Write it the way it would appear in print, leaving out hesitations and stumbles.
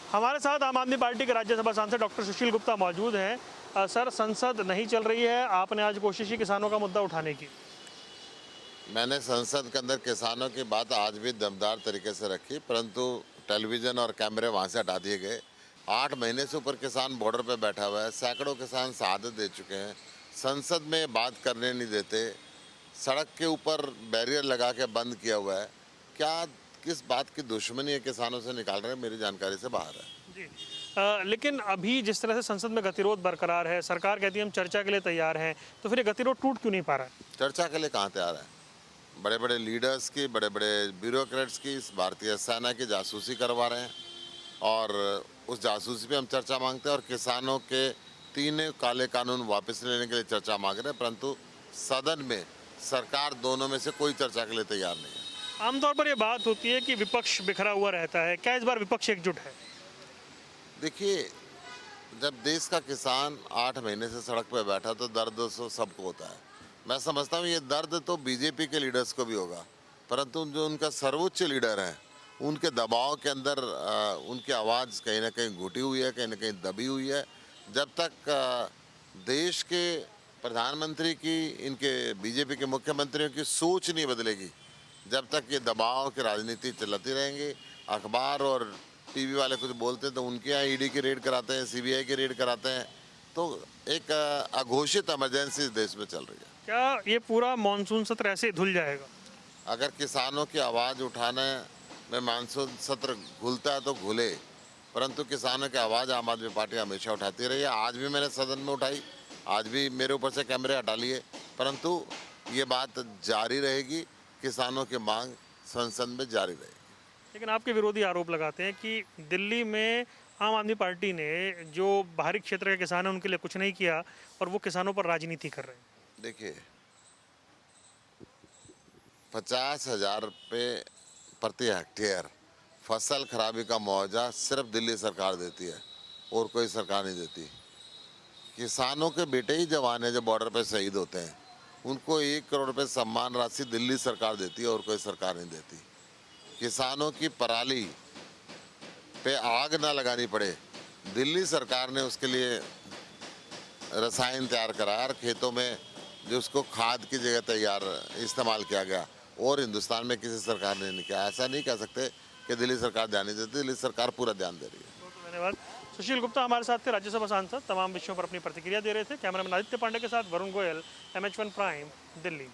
हमारे साथ आम आदमी पार्टी के राज्यसभा सांसद डॉक्टर सुशील गुप्ता मौजूद हैं। सर, संसद नहीं चल रही है, आपने आज कोशिश की किसानों का मुद्दा उठाने की। मैंने संसद के अंदर किसानों की बात आज भी दमदार तरीके से रखी, परंतु टेलीविज़न और कैमरे वहाँ से हटा दिए गए। 8 महीने से ऊपर किसान बॉर्डर पे बैठा हुआ है, सैकड़ों किसान शहादत दे चुके हैं। संसद में बात करने नहीं देते, सड़क के ऊपर बैरियर लगा के बंद किया हुआ है। क्या किस बात की दुश्मनी है किसानों से निकाल रहे हैं, मेरी जानकारी से बाहर है। जी। लेकिन अभी जिस तरह से संसद में गतिरोध बरकरार है, सरकार कहती है हम चर्चा के लिए तैयार हैं, तो फिर ये गतिरोध टूट क्यों नहीं पा रहा है? चर्चा के लिए कहाँ तैयार है? बड़े बड़े लीडर्स की, बड़े बड़े ब्यूरोक्रेट्स की, इस भारतीय सेना की जासूसी करवा रहे हैं और उस जासूसी पे हम चर्चा मांगते हैं और किसानों के 3 काले कानून वापस लेने के लिए चर्चा मांग रहे हैं, परंतु सदन में सरकार दोनों में से कोई चर्चा के लिए तैयार नहीं है। आमतौर पर ये बात होती है कि विपक्ष बिखरा हुआ रहता है, क्या इस बार विपक्ष एकजुट है? देखिए, जब देश का किसान 8 महीने से सड़क पर बैठा तो दर्द तो सबको होता है। मैं समझता हूँ ये दर्द तो बीजेपी के लीडर्स को भी होगा, परंतु जो उनका सर्वोच्च लीडर है उनके दबाव के अंदर उनकी आवाज़ कहीं ना कहीं घुटी हुई है, कहीं ना कहीं दबी हुई है। जब तक देश के प्रधानमंत्री की, इनके बीजेपी के मुख्यमंत्रियों की सोच नहीं बदलेगी, जब तक ये दबाव की राजनीति चलती रहेंगी। अखबार और टीवी वाले कुछ बोलते हैं तो उनके यहाँ ईडी की रेड कराते हैं, सीबीआई की रेड कराते हैं, तो एक अघोषित इमरजेंसी इस देश में चल रही है। क्या ये पूरा मानसून सत्र ऐसे ही धुल जाएगा? अगर किसानों की आवाज़ उठाने में मानसून सत्र घुलता है तो घुले, परंतु किसानों की आवाज़ आम आदमी पार्टी हमेशा उठाती रही है। आज भी मैंने सदन में उठाई, आज भी मेरे ऊपर से कैमरे हटा लिए, परंतु ये बात जारी रहेगी। किसानों की मांग संसद में जारी रहेगी। लेकिन आपके विरोधी आरोप लगाते हैं कि दिल्ली में आम आदमी पार्टी ने जो बाहरी क्षेत्र के किसान हैं उनके लिए कुछ नहीं किया और वो किसानों पर राजनीति कर रहे हैं। देखिए, 50,000 रुपये प्रति हेक्टेयर फसल खराबी का मुआवजा सिर्फ दिल्ली सरकार देती है और कोई सरकार नहीं देती। किसानों के बेटे ही जवान हैं जो बॉर्डर पे शहीद होते हैं, उनको 1 करोड़ रुपये सम्मान राशि दिल्ली सरकार देती है और कोई सरकार नहीं देती। किसानों की पराली पे आग ना लगानी पड़े, दिल्ली सरकार ने उसके लिए रसायन तैयार कराया और खेतों में जो उसको खाद की जगह तैयार इस्तेमाल किया गया, और हिंदुस्तान में किसी सरकार ने नहीं किया। ऐसा नहीं कह सकते कि दिल्ली सरकार ध्यान नहीं देती, दिल्ली सरकार पूरा ध्यान दे रही है। बहुत धन्यवाद। सुशील गुप्ता हमारे साथ थे, राज्यसभा सांसद, तमाम विषयों पर अपनी प्रतिक्रिया दे रहे थे। कैमरामैन आदित्य पांडे के साथ वरुण गोयल, MH1 प्राइम, दिल्ली।